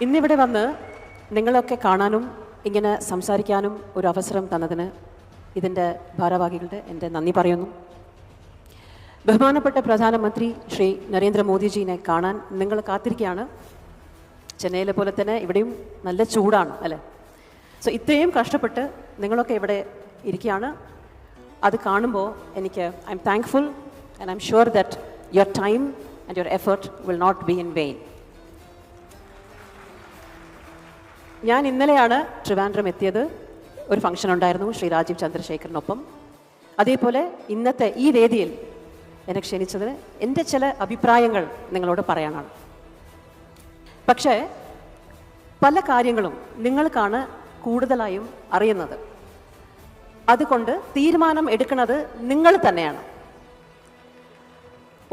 ഇന്നിവിടെ വന്ന് നിങ്ങളൊക്കെ കാണാനും ഇങ്ങനെ സംസാരിക്കാനും ഒരു അവസരം തന്നതിന് ഇതിൻ്റെ ഭാരവാഹികളുടെ എൻ്റെ നന്ദി പറയുന്നു. ബഹുമാനപ്പെട്ട പ്രധാനമന്ത്രി ശ്രീ നരേന്ദ്രമോദിജീനെ കാണാൻ നിങ്ങൾ കാത്തിരിക്കുകയാണ്. ചെന്നൈയിലെ പോലെ തന്നെ ഇവിടെയും നല്ല ചൂടാണ് അല്ലേ? സോ ഇത്രയും കഷ്ടപ്പെട്ട് നിങ്ങളൊക്കെ ഇവിടെ ഇരിക്കുകയാണ്. അത് കാണുമ്പോൾ എനിക്ക് I'm thankful and I'm sure that your time and your effort will not be in vain. ഞാൻ ഇന്നലെയാണ് ട്രിവാൻഡ്രം എത്തിയത്. ഒരു ഫംഗ്ഷൻ ഉണ്ടായിരുന്നു ശ്രീ രാജീവ് ചന്ദ്രശേഖറിനൊപ്പം. അതേപോലെ ഇന്നത്തെ ഈ വേദിയിൽ എന്നെ ക്ഷണിച്ചതിന് എൻ്റെ ചില അഭിപ്രായങ്ങൾ നിങ്ങളോട് പറയാനാണ്. പക്ഷേ പല കാര്യങ്ങളും നിങ്ങൾക്കാണ് കൂടുതലായും അറിയുന്നത്. അതുകൊണ്ട് തീരുമാനം എടുക്കുന്നത് നിങ്ങൾ തന്നെയാണ്.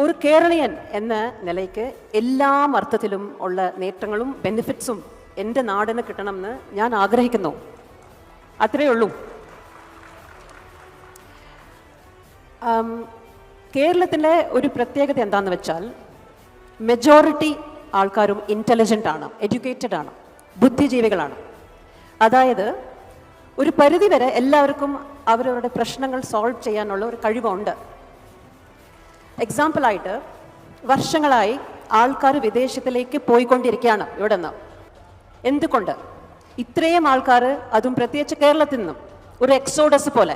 ഒരു കേരളീയൻ എന്ന നിലയ്ക്ക് എല്ലാ അർത്ഥത്തിലും ഉള്ള നേട്ടങ്ങളും ബെനിഫിറ്റ്സും എൻ്റെ നാടിന് കിട്ടണമെന്ന് ഞാൻ ആഗ്രഹിക്കുന്നു. അത്രയേ ഉള്ളൂ. കേരളത്തിലെ ഒരു പ്രത്യേകത എന്താണെന്ന് വെച്ചാൽ മെജോറിറ്റി ആൾക്കാരും ഇൻ്റലിജൻ്റ് ആണ്, എഡ്യൂക്കേറ്റഡ് ആണ്, ബുദ്ധിജീവികളാണ്. അതായത് ഒരു പരിധിവരെ എല്ലാവർക്കും അവരവരുടെ പ്രശ്നങ്ങൾ സോൾവ് ചെയ്യാനുള്ള ഒരു കഴിവുണ്ട്. എക്സാമ്പിളായിട്ട് വർഷങ്ങളായി ആൾക്കാർ വിദേശത്തിലേക്ക് പോയിക്കൊണ്ടിരിക്കുകയാണ് ഇവിടെ നിന്ന്. എന്തുകൊണ്ട്? ഇത്രയും ആൾക്കാർ, അതും പ്രത്യേകിച്ച് കേരളത്തിൽ നിന്നും ഒരു എക്സോഡസ് പോലെ,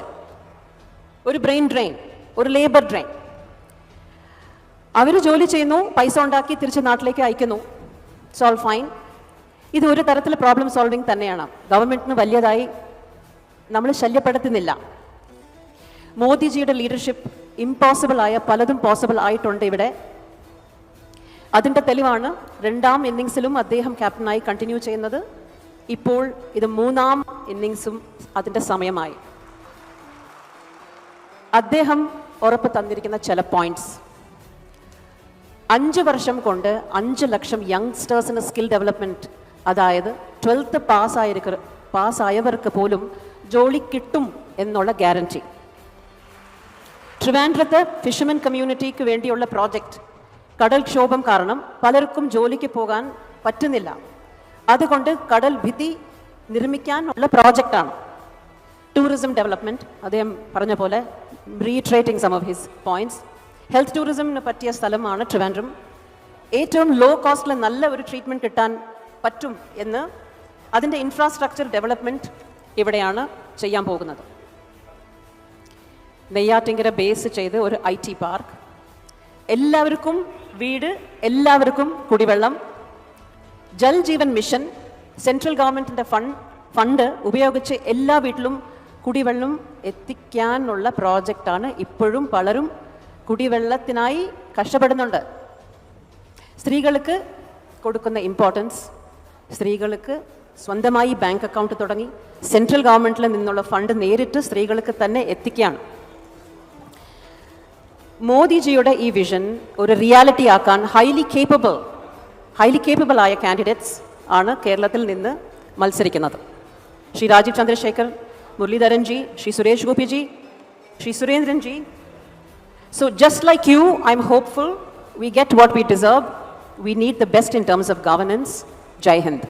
ഒരു ബ്രെയിൻ ഡ്രെയിൻ, ഒരു ലേബർ ഡ്രെയിൻ. അവർ ജോലി ചെയ്യുന്നു, പൈസ ഉണ്ടാക്കി തിരിച്ച് നാട്ടിലേക്ക് അയക്കുന്നു. Solve fine. ഇത് ഒരു തരത്തിൽ പ്രോബ്ലം സോൾവിങ് തന്നെയാണ്. ഗവൺമെൻറ്റിന് വലിയതായി നമ്മൾ ശല്യപ്പെടുത്തുന്നില്ല. മോദിജിയുടെ ലീഡർഷിപ്പ് ഇമ്പോസിബിളായ പലതും പോസിബിൾ ആയിട്ടുണ്ട് ഇവിടെ. അതിൻ്റെ തെളിവാണ് രണ്ടാം ഇന്നിങ്സിലും അദ്ദേഹം ക്യാപ്റ്റനായി കണ്ടിന്യൂ ചെയ്യുന്നത്. ഇപ്പോൾ ഇത് മൂന്നാം ഇന്നിങ്സും അതിൻ്റെ സമയമായി. അദ്ദേഹം ഉറപ്പ് തന്നിരിക്കുന്ന ചില പോയിന്റ്സ്: 5 വർഷം കൊണ്ട് 5 ലക്ഷം യങ്സ്റ്റേഴ്സിന് സ്കിൽ ഡെവലപ്മെൻറ്റ്, അതായത് 12th പാസ്സായവർക്ക് പോലും ജോലി കിട്ടും എന്നുള്ള ഗ്യാരണ്ടി. ട്രിവാൻഡ്രത്ത് ഫിഷർമെൻ കമ്മ്യൂണിറ്റിക്ക് വേണ്ടിയുള്ള പ്രോജക്റ്റ്. കടൽക്ഷോഭം കാരണം പലർക്കും ജോലിക്ക് പോകാൻ പറ്റുന്നില്ല. അതുകൊണ്ട് കടൽ ഭിത്തി നിർമ്മിക്കാനുള്ള പ്രോജക്റ്റാണ്. ടൂറിസം ഡെവലപ്മെൻറ്റ്, അദ്ദേഹം പറഞ്ഞ പോലെ reiterating some of his points. Health ടൂറിസമിന് പറ്റിയ സ്ഥലമാണ് ട്രിവാൻഡ്രം. ഏറ്റവും ലോ കോസ്റ്റിൽ നല്ല ഒരു ട്രീറ്റ്മെൻറ്റ് കിട്ടാൻ പറ്റും എന്ന് അതിൻ്റെ ഇൻഫ്രാസ്ട്രക്ചർ ഡെവലപ്മെൻറ്റ് ഇവിടെയാണ് ചെയ്യാൻ പോകുന്നത്. നെയ്യാറ്റിങ്കര ബേസ് ചെയ്ത് ഒരു IT പാർക്ക്, എല്ലാവർക്കും വീട്, എല്ലാവർക്കും കുടിവെള്ളം, ജൽ ജീവൻ മിഷൻ, സെൻട്രൽ ഗവൺമെൻറ്റിൻ്റെ ഫണ്ട് ഉപയോഗിച്ച് എല്ലാ വീട്ടിലും കുടിവെള്ളം എത്തിക്കാനുള്ള പ്രോജക്റ്റാണ്. ഇപ്പോഴും പലരും കുടിവെള്ളത്തിനായി കഷ്ടപ്പെടുന്നുണ്ട്. സ്ത്രീകൾക്ക് കൊടുക്കുന്ന ഇമ്പോർട്ടൻസ്, സ്ത്രീകൾക്ക് സ്വന്തമായി ബാങ്ക് അക്കൗണ്ട് തുടങ്ങി സെൻട്രൽ ഗവൺമെൻറ്റിൽ നിന്നുള്ള ഫണ്ട് നേരിട്ട് സ്ത്രീകൾക്ക് തന്നെ എത്തിക്കുകയാണ്. മോദിജിയുടെ ഈ വിഷൻ ഒരു റിയാലിറ്റി ആക്കാൻ ഹൈലി കേപ്പബിൾ ആയ കാൻഡിഡേറ്റ്സ് ആണ് കേരളത്തിൽ നിന്ന് മത്സരിക്കുന്നത്. Shri Rajeev Chandrasekhar, Muraleedharan ji, Shri Suresh Gopi ji, Shri Surendran ji. So just like you, I'm hopeful we get what we deserve. We need the best in terms of governance. Jai Hind.